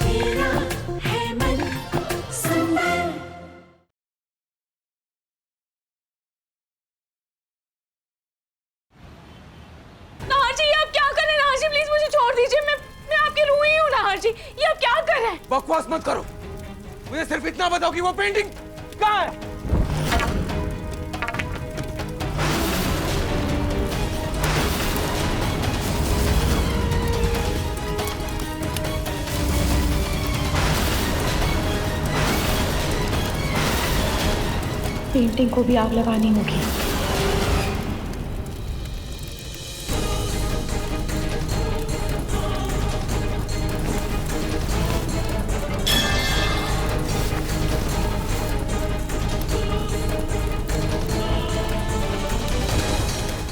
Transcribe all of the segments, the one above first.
मेरा है मन सुंदर। नाहर जी, ये आप क्या कर रहे हैं? नाहर जी प्लीज मुझे छोड़ दीजिए, मैं आपकी रूह ही हूँ। नाहर जी, ये आप क्या कर रहे हैं? बकवास मत करो, मुझे सिर्फ इतना बताओ कि वो पेंटिंग कहाँ है? पेंटिंग को भी आग लगानी होगी।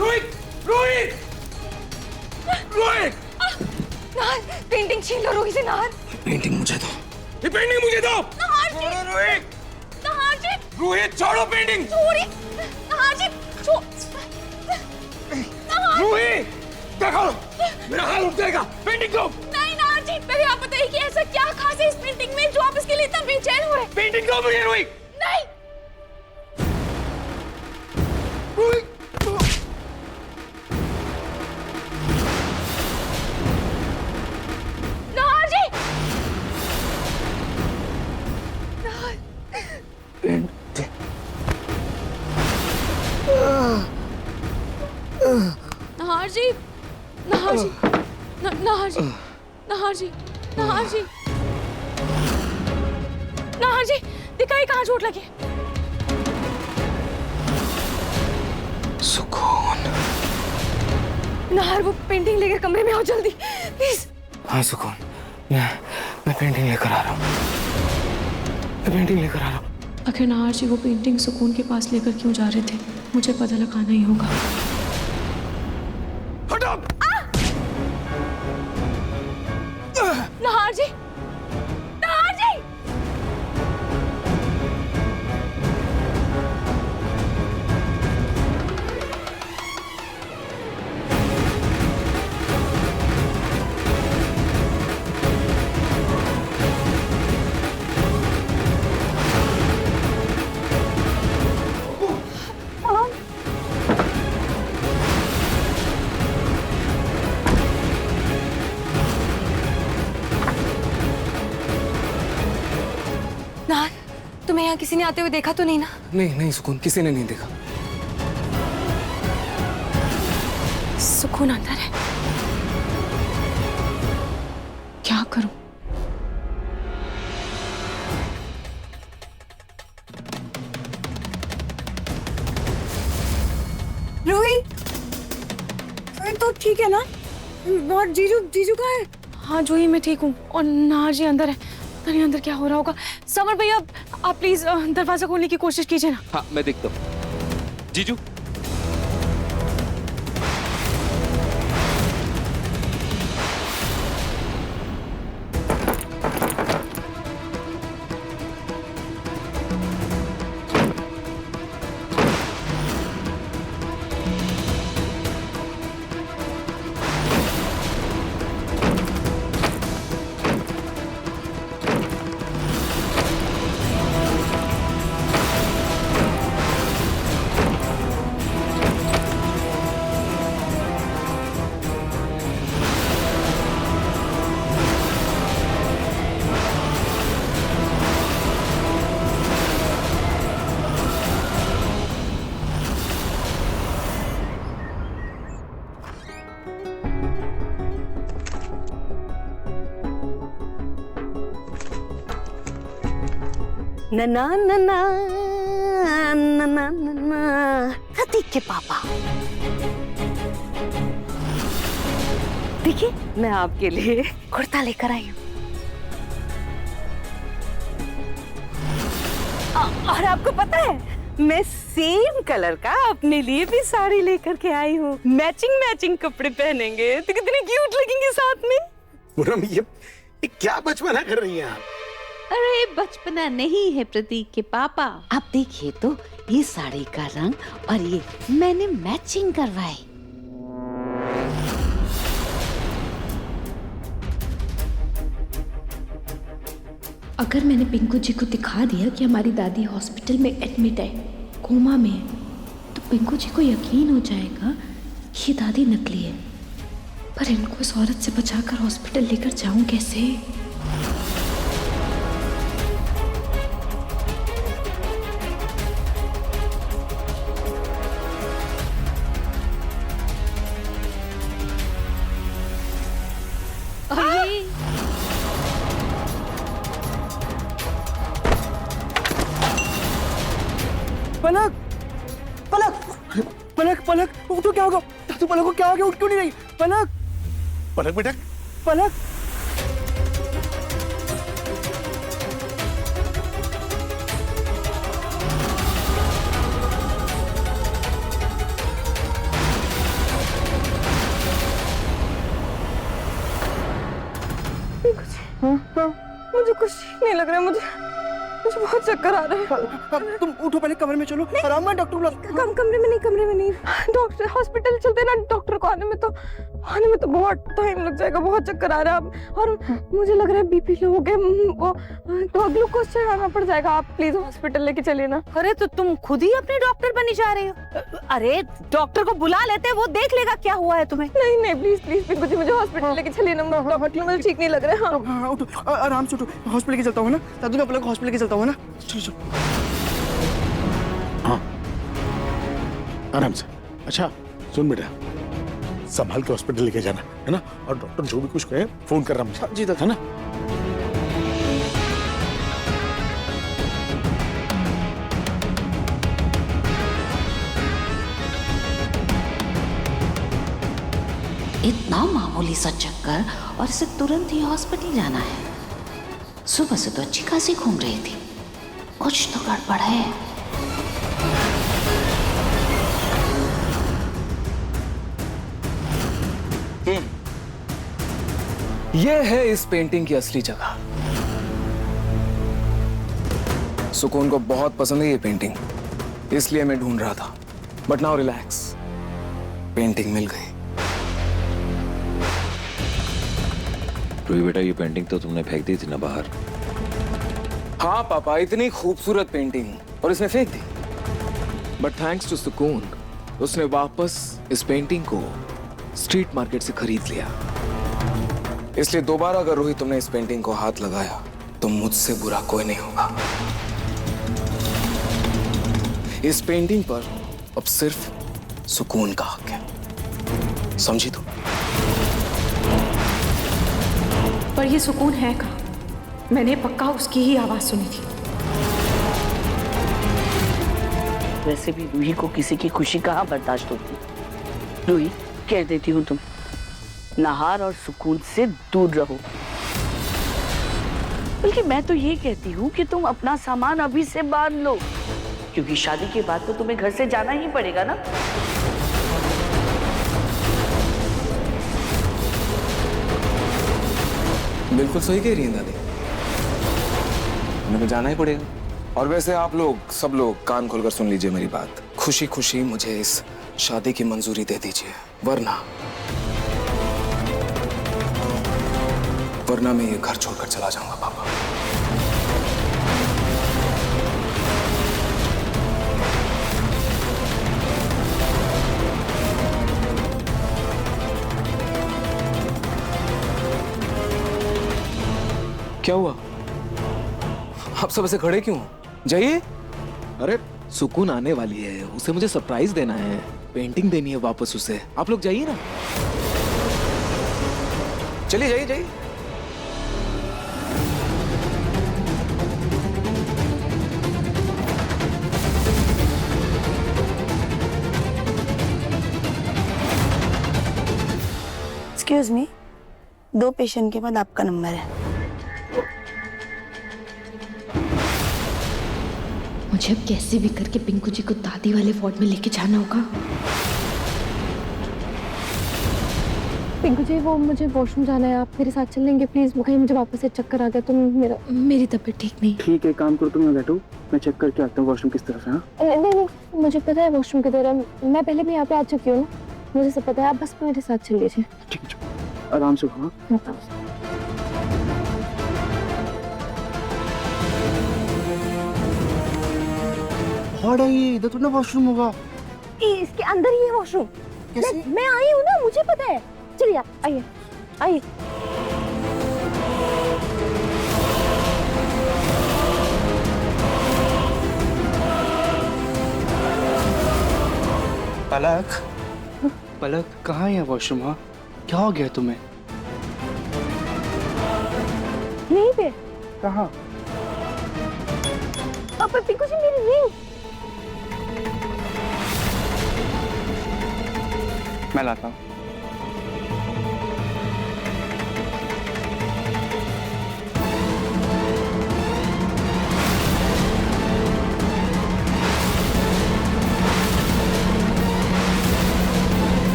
रोहित, रोहित, रोहित! नाहर, पेंटिंग छीन लो रोहित से। नाहर, पेंटिंग मुझे दो, ये पेंटिंग मुझे दो। नाहर जी, छोड़ो रोहित, नाहर जी, रोहित छोड़ो पेंटिंग। छोड़िए। नाहर जी, रोहित, देखो मेरा हाल उठ जाएगा, पेंटिंग दो। नहीं नाहर जी, पहले आप बताइए कि ऐसा क्या खास है इस पेंटिंग में जो आप इसके लिए इतना बेचैन हो रहे हैं? पेंटिंग दो मुझे रोहित। नहीं। रोहित, नाहर जी, नाहर, नाहर जी, नाहर जी, नाहर जी, नाहर जी, नाहर जी, नाहर जी, दिखाई कहाँ चोट लगी? सुकून। नाहर, वो पेंटिंग लेकर कमरे में आओ जल्दी प्लीज। हाँ सुकून, मैं पेंटिंग लेकर आ रहा हूँ, मैं पेंटिंग लेकर आ रहा हूँ। आखिर नाहर जी वो पेंटिंग सुकून के पास लेकर क्यों जा रहे थे? मुझे पता लगाना ही होगा। हटो! नाहर जी, नाहर जी, नाहर, तुम्हें यहाँ किसी ने आते हुए देखा तो नहीं ना? नहीं नहीं सुकून, किसी ने नहीं देखा। सुकून अंदर है, क्या करूं? रोहित, तो ठीक है ना? और जीजू कहाँ है? हाँ जूही, मैं ठीक हूँ और नाहर जी अंदर है। पता नहीं अंदर क्या हो रहा होगा। समर भैया, आप प्लीज दरवाजा खोलने की कोशिश कीजिए ना। हाँ मैं देखता हूँ। जीजू, नना नना नना नना प्रतीक के पापा, देखिए मैं आपके लिए कुर्ता लेकर आई हूँ। और आपको पता है मैं सेम कलर का अपने लिए भी साड़ी लेकर के आई हूँ। मैचिंग मैचिंग कपड़े पहनेंगे तो कितने क्यूट लगेंगे साथ में। पूनम, ये क्या बचपना कर रही हैं आप? अरे बचपना नहीं है प्रतीक के पापा। आप देखिए तो ये साड़ी का रंग और ये मैंने मैचिंग करवाई। अगर मैंने पिंकू जी को दिखा दिया कि हमारी दादी हॉस्पिटल में एडमिट है, कोमा में है, तो पिंकू जी को यकीन हो जाएगा कि ये दादी नकली है। पर इनको इस औरत से बचाकर हॉस्पिटल लेकर जाऊं कैसे? पलक पलक पलक पलक उठो, क्या होगा? दादू पलक को क्या हो गया? उठ क्यों नहीं रही? पलक पलक बेटा, पलक मुझे कुछ नहीं लग रहा है, मुझे बहुत चक्कर आ रहे हैं। तुम उठो, पहले कमरे में चलो, आराम में डॉक्टर बुला। कमरे में नहीं डॉक्टर, हॉस्पिटल चलते ना, डॉक्टर को आने में तो बहुत टाइम लग जाएगा। बहुत चक्कर आ रहा है और मुझे लग रहा है बीपी लो हो गया, वो तो ग्लूकोज चढ़ाना पड़ जाएगा। आप प्लीज हॉस्पिटल लेके चलिए ना। अरे तो तुम खुद ही अपने डॉक्टर बनी जा रहे हो। अरे डॉक्टर को बुला लेते, वो देख लेगा क्या हुआ है तुम्हें। नहीं प्लीज पिंकू जी, मुझे हॉस्पिटल लेके चलिए ना। मुझे ठीक नहीं लग रहा है। हाँ उठो, आराम से उठो, हॉस्पिटल के चलता हूँ ना दादू, मैं पलक हॉस्पिटल के चलता हूँ ना। चलो चलो। हाँ आराम से। अच्छा सुन बेटा, संभाल के हॉस्पिटल लेके जाना है ना, और डॉक्टर जो भी कुछ कहे फोन करना मुझे। जी दादा। है ना? इतना मामूली सा चक्कर और इसे तुरंत ही हॉस्पिटल जाना है। सुबह से तो अच्छी खासी घूम रही थी, कुछ तो गड़बड़ है। ये है इस पेंटिंग की असली जगह। सुकून को बहुत पसंद है ये पेंटिंग, इसलिए मैं ढूंढ रहा था। बट नाउ रिलैक्स, पेंटिंग मिल गई। रूही बेटा, ये पेंटिंग तो तुमने फेंक दी थी ना बाहर। हाँ पापा, इतनी खूबसूरत पेंटिंग और इसने फेंक दी। बट थैंक्स टू सुकून, उसने वापस इस पेंटिंग को स्ट्रीट मार्केट से खरीद लिया। इसलिए दोबारा अगर रोहित तुमने इस पेंटिंग को हाथ लगाया तो मुझसे बुरा कोई नहीं होगा। इस पेंटिंग पर अब सिर्फ सुकून का हक है, समझी तुम? पर ये सुकून है कहाँ? मैंने पक्का उसकी ही आवाज सुनी थी। वैसे भी रूही को किसी की खुशी कहाँ बर्दाश्त होती। रूही, कह देती हूँ तुम नाहार और सुकून से दूर रहो। बल्कि मैं तो ये कहती हूँ कि तुम अपना सामान अभी से बांध लो, क्योंकि शादी के बाद तो तुम्हें घर से जाना ही पड़ेगा ना। बिल्कुल सही कह रही है दादी, हमें जाना ही पड़ेगा। और वैसे आप लोग सब लोग कान खोलकर सुन लीजिए मेरी बात। खुशी खुशी मुझे इस शादी की मंजूरी दे दीजिए, वरना मैं ये घर छोड़कर चला जाऊंगा पापा। क्या हुआ? आप सब ऐसे खड़े क्यों? जाइए। अरे सुकून आने वाली है, उसे मुझे सरप्राइज देना है, पेंटिंग देनी है वापस उसे। आप लोग जाइए ना, चलिए जाइए जाइए। एक्सक्यूज मी, 2 पेशेंट के बाद आपका नंबर है। मुझे अब कैसे भी करके पिंकू जी को दादी वाले वार्ड में लेके जाना होगा। पिंकू जी, वो मुझे वॉशरूम जाना है, आप मेरे साथ चलेंगे प्लीज? कहीं मुझे वापस से चक्कर आ गया तो मेरी तबीयत ठीक नहीं। ठीक है, काम करो, तुम यहाँ बैठो, मैं चेक करके आता हूँ वॉशरूम किस तरफ है। नहीं, मुझे पता है वॉशरूम की तरह, मैं पहले भी यहाँ पे आ चुकी हूँ ना, मुझे सब पता है। आप बस मेरे साथ चल लीजिए। ठीक है, आराम से। हाँ हॉल है ये, इधर तो ना वॉशरूम होगा। इसके अंदर ही है वॉशरूम। कैसे? मैं आई हूँ ना, मुझे पता है। चलिए आप आइए आइए। पलक, पलक कहाँ है वॉशरूम? हाँ, क्या हो गया तुम्हें? यहीं पे। कहाँ? पापा पिंकू जी मेरी रिंग। मैं लाता हूँ।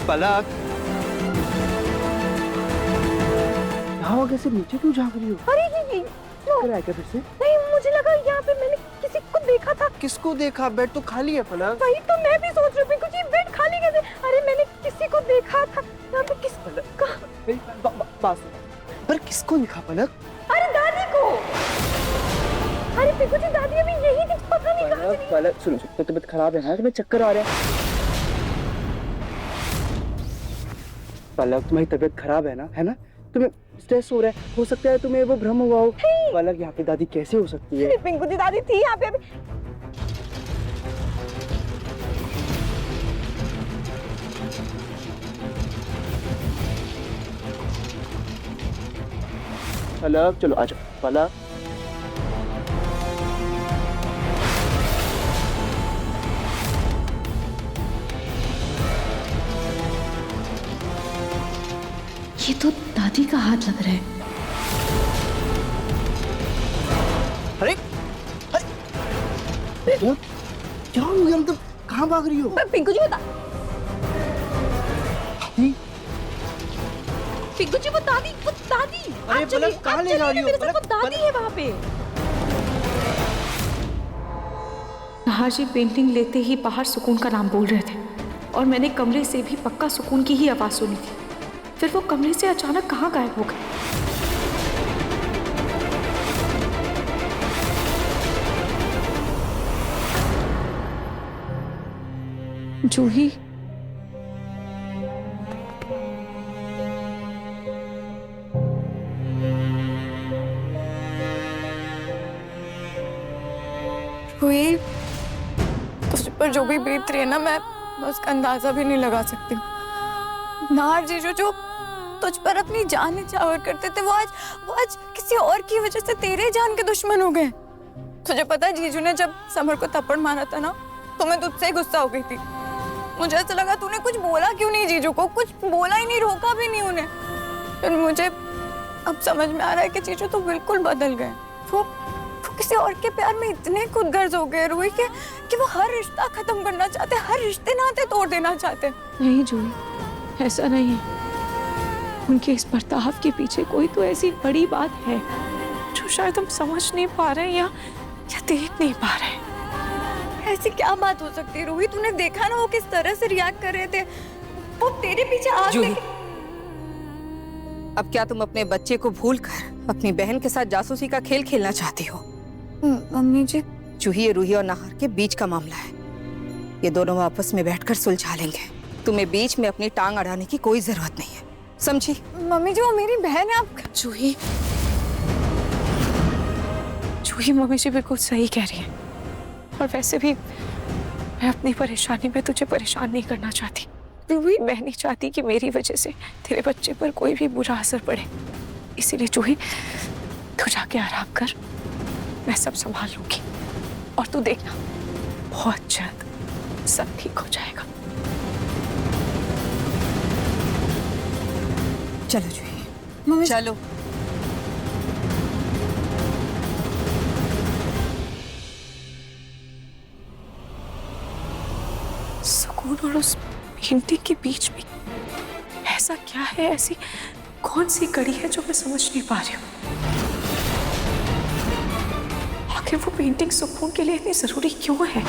पलक, यहाँ कैसे नीचे क्यों झाँक रही हो? अरे ये क्या क्या फिर से? नहीं, मुझे लगा यहाँ पे मैंने किसी को देखा था। किसको देखा? बेड तो खाली है पलक। वही तो मैं भी सोच रही हूँ पिंकू जी, बेड खाली कैसे? अरे मैंने किसी को देखा था यहाँ पे। किस पर किसको देखा पलक? अरे दादी को। अरे पिंकू जी दादी अभी यही थी, पता नहीं कहाँ चली। पलक सुनो, तो तबीयत खराब है ना? तुम्हें चक्कर आ रहे हैं? पलक तुम्हारी तबीयत खराब है ना? तुम्हें स्ट्रेस हो रहा है, हो सकता है तुम्हें वो भ्रम हुआ हो। पलक यहाँ पे दादी कैसे हो सकती है? पिंकू जी दादी थी यहाँ पे अभी। पलक चलो आ जाओ। पलक ये तो दादी का हाथ लग रहा है। अरे क्या हो गया? मतलब कहाँ भाग रही हो? पिंकू जी बता। पिंकू जी वो दादी। अरे पलक कहाँ ले जा रही हो? वो दादी है वहाँ पे। नहार जी पेंटिंग लेते ही बाहर सुकून का नाम बोल रहे थे और मैंने कमरे से भी पक्का सुकून की ही आवाज सुनी थी। फिर वो कमरे से अचानक कहाँ गायब हो गए? जूही, हुई तुझ पर जो भी बीत रही है ना, मैं उसका अंदाजा भी नहीं लगा सकती। नार जी जो तुझ पर अपनी जान न्यौछावर करते थे, वो आज किसी और की वजह से तेरे जान के दुश्मन हो गए। तुझे पता है जीजू ने जब समर को थप्पड़ मारा था ना, तो मैं तुझसे ही गुस्सा हो गई थी। मुझे ऐसा लगा तूने कुछ बोला क्यों नहीं जीजू को, कुछ बोला ही नहीं, रोका भी नहीं उन्हें। फिर मुझे अब समझ में आ रहा है कि जीजू तो बिल्कुल बदल गए। वो किसी और के प्यार में इतने खुदगर्ज हो गए रूही कि वो हर रिश्ता खत्म करना चाहते, हर रिश्ते नाते तोड़ देना चाहते। नहीं जूही, ऐसा नहीं है। उनके इस बर्ताव के पीछे कोई तो ऐसी बड़ी बात है जो शायद हम समझ नहीं पा रहे हैं या देख नहीं पा रहे। ऐसी क्या बात हो सकती है रूही? तूने देखा ना वो किस तरह से रिएक्ट कर रहे थे। वो तेरे पीछे आग लेके। अब क्या तुम अपने बच्चे को भूलकर अपनी बहन के साथ जासूसी का खेल खेलना चाहती हो? मम्मी जी, जूही, रूही और नाहर के बीच का मामला है। ये दोनों आपस में बैठकर सुलझा लेंगे। तुम्हें बीच में अपनी टांग अड़ाने की कोई जरूरत नहीं है, समझी? मम्मी जी वो मेरी बहन है। आप जूही मम्मी जी बिल्कुल सही कह रही है। और वैसे भी मैं अपनी परेशानी में तुझे परेशान नहीं करना चाहती। जूही, मैं नहीं चाहती कि मेरी वजह से तेरे बच्चे पर कोई भी बुरा असर पड़े। इसीलिए जूही तू जाके आराम कर, मैं सब संभाल लूंगी। और तू देखना बहुत जल्द सब ठीक हो जाएगा। चलो जूही, चलो। सुकून और उस पेंटिंग के बीच में ऐसा क्या है, ऐसी कौन सी कड़ी है जो मैं समझ नहीं पा रही हूँ। आखिर वो पेंटिंग सुकून के लिए इतनी जरूरी क्यों है?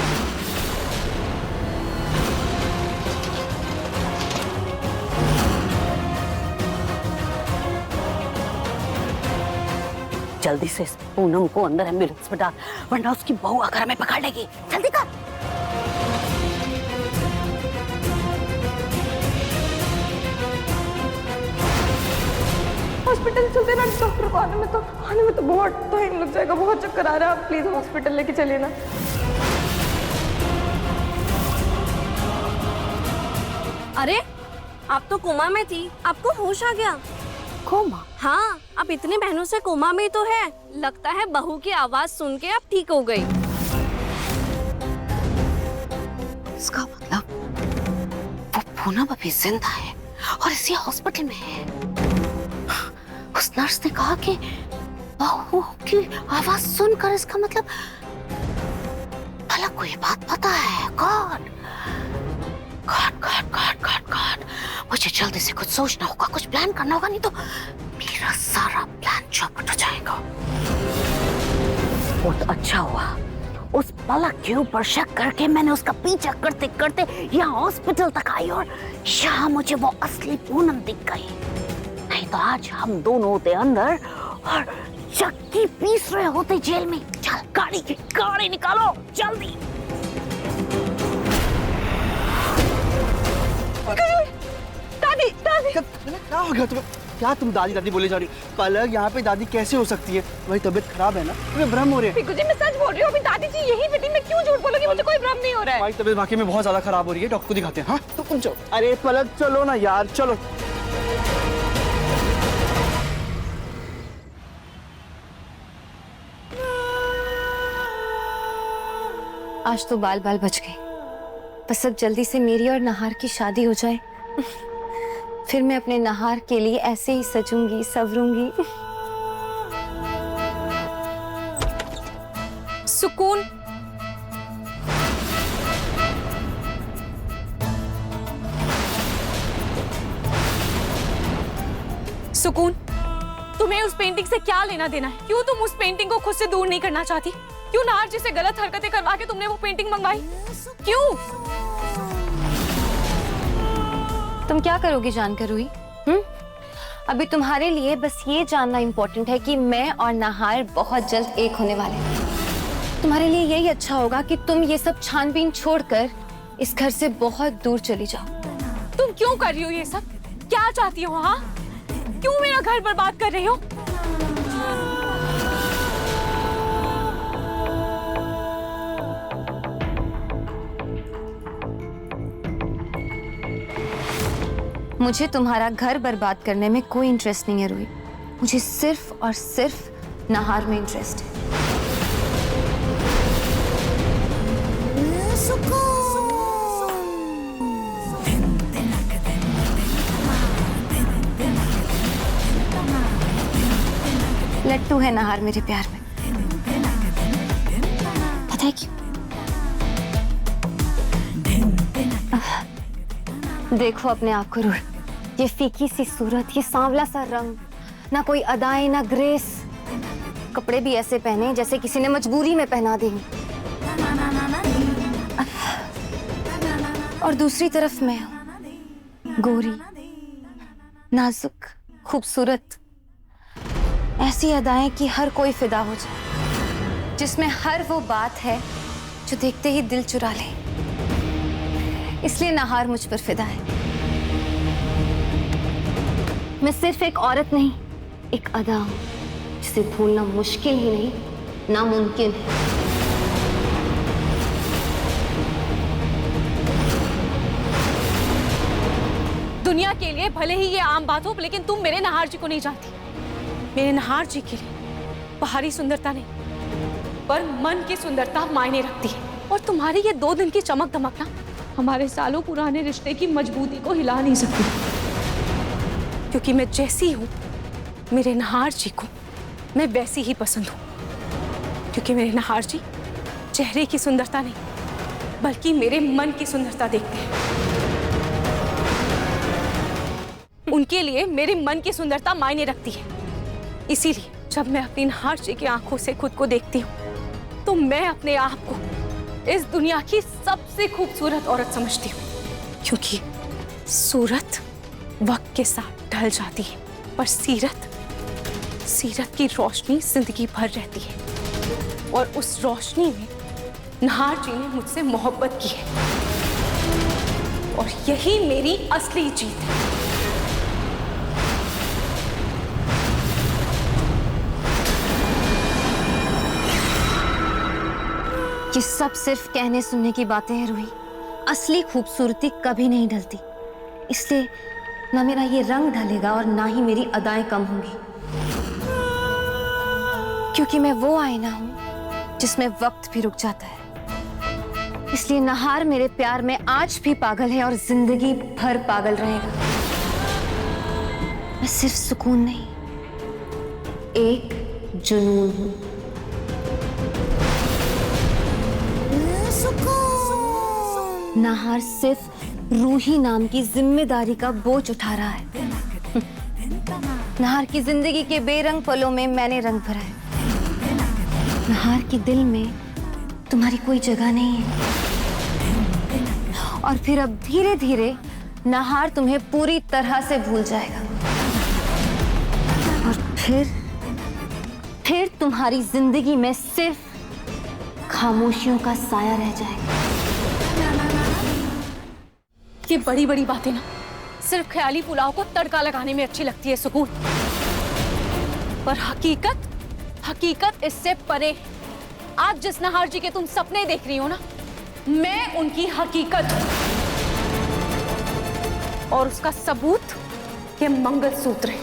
जल्दी से इस पूनम को अंदर एम्बुलेंस में डाल, वरना उसकी बहू आकर हमें पकड़ लेगी। जल्दी कर। हॉस्पिटल चलते ना, डॉक्टर को आने में तो बहुत टाइम लग जाएगा, बहुत चक्कर आ रहा है। आप प्लीज हॉस्पिटल लेके चलिए ना। अरे आप तो कोमा में थी, आपको होश आ गया? कोमा? हाँ, अब इतनी बहनों से कोमा में तो है। लगता है बहू की आवाज सुन के अब ठीक हो गई। इसका मतलब वो पूनम अभी जिंदा है और इसी हॉस्पिटल में है। उस नर्स ने कहा कि बहू की आवाज सुनकर, इसका मतलब पलक को ये बात पता है। God God God God God God, मुझे जल्दी से कुछ सोचना होगा, कुछ प्लान करना होगा, नहीं तो मेरा सारा प्लान चौपट हो जाएगा। बहुत अच्छा हुआ उस पलक के ऊपर शक करके मैंने उसका पीछा करते करते यहाँ हॉस्पिटल तक आई और यहाँ मुझे वो असली पूनम दिख गई। नहीं तो आज हम दोनों होते अंदर और चक्की पीस रहे होते जेल में। चल गाड़ी निकालो जल्दी। दादी दादी क्या हो गया तुम्हें? क्या तुम दादी दादी बोले जा रही हो? पलक, यहाँ पे दादी कैसे हो सकती है? भाई तबीयत खराब है ना, तुम्हें भ्रम हो रहे हैं। पिकू जी मैं सच बोल रही हूँ, अभी दादी जी यही बेटी, मैं क्यों झूठ बोलूंगी? मुझे कोई भ्रम नहीं हो रहा है। भाई तबीयत वाकई में बहुत ज्यादा खराब हो रही है, डॉक्टर को दिखाते हैं। हाँ तो तुम चलो। अरे पलक चलो ना यार, चलो। आज तो बाल बाल बच गए। बस अब जल्दी से मेरी और नहार की शादी हो जाए, फिर मैं अपने नहार के लिए ऐसे ही सजूंगी संवरूंगी। सुकून, सुकून, तुम्हें उस पेंटिंग से क्या लेना देना है? क्यों तुम उस पेंटिंग को खुद से दूर नहीं करना चाहती? क्यों नार जिसे गलत हरकतें करवा के तुमने वो पेंटिंग मंगवाई? क्यों? तुम क्या करोगी जानकर रूही? अभी तुम्हारे लिए बस ये जानना इम्पोर्टेंट है कि मैं और नहार बहुत जल्द एक होने वाले हैं। तुम्हारे लिए यही अच्छा होगा कि तुम ये सब छानबीन छोड़कर इस घर से बहुत दूर चली जाओ। तुम क्यों कर रही हो ये सब? क्या चाहती हो? हाँ, क्यों मेरा घर बर्बाद कर रही हो? मुझे तुम्हारा घर बर्बाद करने में कोई इंटरेस्ट नहीं है रूही। मुझे सिर्फ और सिर्फ नहार में इंटरेस्ट है। लट्टू है नहार मेरे प्यार में, पता है क्यों? देखो अपने आप को रूही, ये फीकी सी सूरत, ये सांवला सा रंग, ना कोई अदाएं ना ग्रेस, कपड़े भी ऐसे पहने जैसे किसी ने मजबूरी में पहना दी। और दूसरी तरफ मैं हूं, गोरी, नाजुक, खूबसूरत, ऐसी अदाएं कि हर कोई फिदा हो जाए, जिसमें हर वो बात है जो देखते ही दिल चुरा ले। इसलिए नहार मुझ पर फिदा है। मैं सिर्फ एक औरत नहीं, एक अदा हूं, जिसे भूलना मुश्किल ही नहीं, नामुमकिन है। दुनिया के लिए भले ही ये आम बात हो, लेकिन तुम मेरे नहार जी को नहीं जानती। मेरे नहार जी के लिए बाहरी सुंदरता नहीं, पर मन की सुंदरता मायने रखती है। और तुम्हारी ये 2 दिन की चमक दमक ना हमारे सालों पुराने रिश्ते की मजबूती को हिला नहीं सकती। क्योंकि मैं जैसी हूं, मेरे नहार जी को मैं वैसी ही पसंद हूं। क्योंकि मेरे नहार जी चेहरे की सुंदरता नहीं, बल्कि मेरे मन की सुंदरता देखते हैं। उनके लिए मेरे मन की सुंदरता मायने रखती है। इसीलिए जब मैं अपनी नहार जी की आंखों से खुद को देखती हूँ, तो मैं अपने आप को इस दुनिया की सबसे खूबसूरत औरत समझती हूँ। क्योंकि सूरत वक्त के साथ ढल जाती है, पर सीरत सीरत की रोशनी जिंदगी भर रहती है और उस रोशनी में नहार जी ने मुझसे मोहब्बत की है और यही मेरी असली जीत है। ये सब सिर्फ कहने सुनने की बातें हैं रूही। असली खूबसूरती कभी नहीं ढलती, इसलिए ना मेरा ये रंग ढलेगा और ना ही मेरी अदाएं कम होंगी, क्योंकि मैं वो आईना हूं जिसमें वक्त भी रुक जाता है। इसलिए नहार मेरे प्यार में आज भी पागल है और जिंदगी भर पागल रहेगा। मैं सिर्फ सुकून नहीं, एक जुनून हूं। नहार सिर्फ रूही नाम की जिम्मेदारी का बोझ उठा रहा है। नहार की जिंदगी के बेरंग पलों में मैंने रंग भरा है। नहार के दिल में तुम्हारी कोई जगह नहीं है और फिर अब धीरे धीरे नहार तुम्हें पूरी तरह से भूल जाएगा और फिर तुम्हारी जिंदगी में सिर्फ खामोशियों का साया रह जाएगा। ये बड़ी बड़ी बातें ना सिर्फ ख्याली पुलाव को तड़का लगाने में अच्छी लगती है सुकून, पर हकीकत इससे परे है। आज जिस नहार जी के तुम सपने देख रही हो ना, मैं उनकी हकीकत हूं और उसका सबूत ये मंगलसूत्र है।